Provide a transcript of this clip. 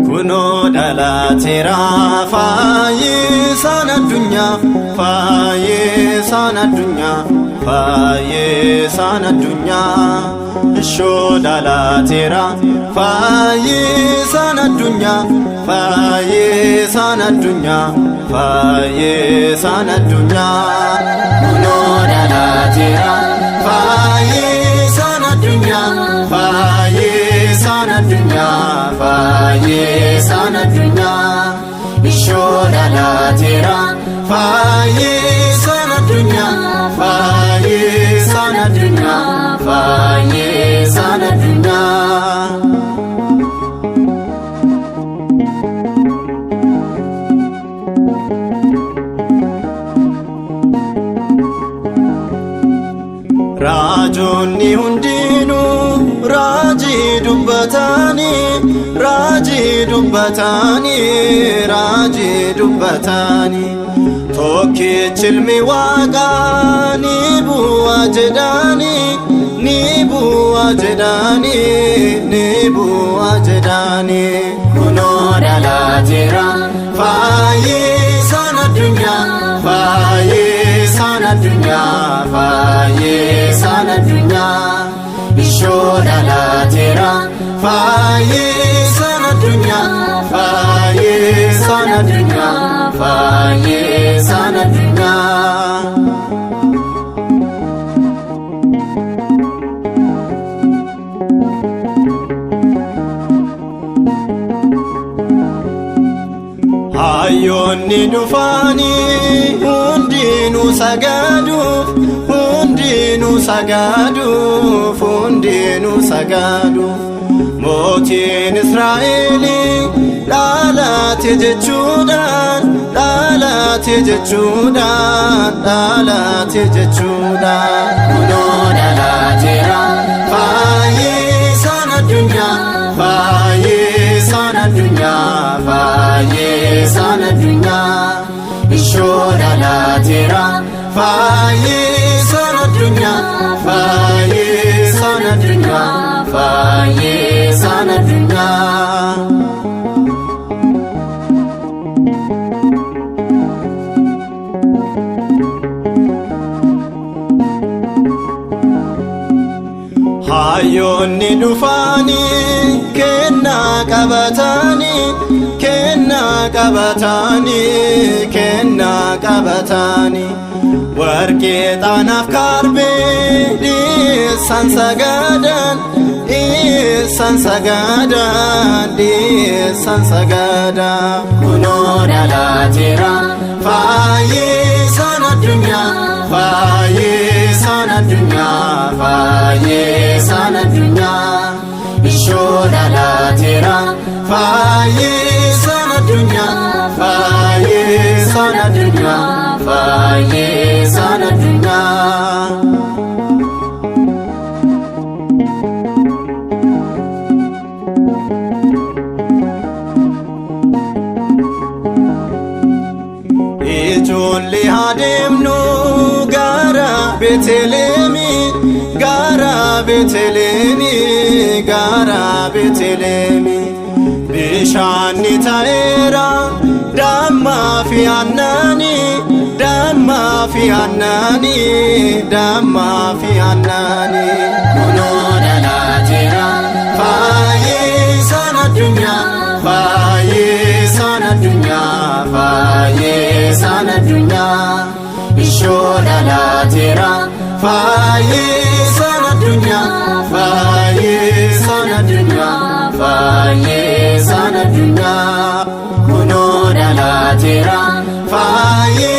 Kuno dhalateera fayyisaan addunyaa, fayyisaan addunyaa, fayyisaan addunyaa. Ishoo dhalateera fayyisaan addunyaa, fayyisaan addunyaa, fayyisaan addunyaa. Kuno dhalateera fayyisaan addunyaa, fayyisaan addunyaa, fayyisaan addunyaa. Ishoo dhalateera fayyisaan addunyaa, fayyisaan addunyaa, fayyisaan addunyaa. Raajonni hundinuu raajii dubbatanii, raajii dubbatanii, raajii dubbatanii. Tokkichi ilmi Waaqaa ni bu'a jedhanii, ni bu'a jedhanii, ni bu'a jedhanii. Kunoo dhalateera fayyisaan addunyaa, fayyisaan addunyaa, fayyisaan addunyaa. Ishoo dhalateera fayyisaan addunyaa, fayyisaan addunyaa, fayyisaan addunyaa. Hayyoonni dhufanii hundinuu sagaduuf, hundinuu sagaduuf, hundinuu sagaduuf. Mootiin Israa'elii dhalate jechuudhaan, dhalate jechuudhaan, dhalate jechuudhaan. Kunoo dhalateera fayyisaan addunyaa, fayyisaan addunyaa, fayyisaan addunyaa. Ishoo dhalateera fayyisaan addunyaa, fayyisaan addunyaa, fayyisaan addunyaa. Hayyoonni dhufanii kennaa qabatanii, kennaa qabatanii, kennaa qabatanii. Warqee ixaanaaf karbee dhiyeessan sagadan, dhiyeessan sagadan, dhiyeessan sagadan. Kunoo dhalateera fayyisaan addunyaa, fayyisaan addunyaa, fayyisaan addunyaa. Ishoo dhalateera fayyisaan addunyaa, fayyisaan addunyaa, fayyisaan addunyaa. Ijoollee haa deemnu gara Beetelemi, gara Beetelemi, gara Beetelemi. Bishaanni ta'eera dammaa fi aannaanii, dammaa fi aannaanii, dammaa fi aannaanii. Kunoo dhalateera fayyisaan addunyaa, fayyisaan addunyaa, fayyisaan addunyaa. Ishoo dhalateera fayyisaan addunyaa, fayyisaan addunyaa, fayyisaan addunyaa. Kunoo dhalateera fayyisaan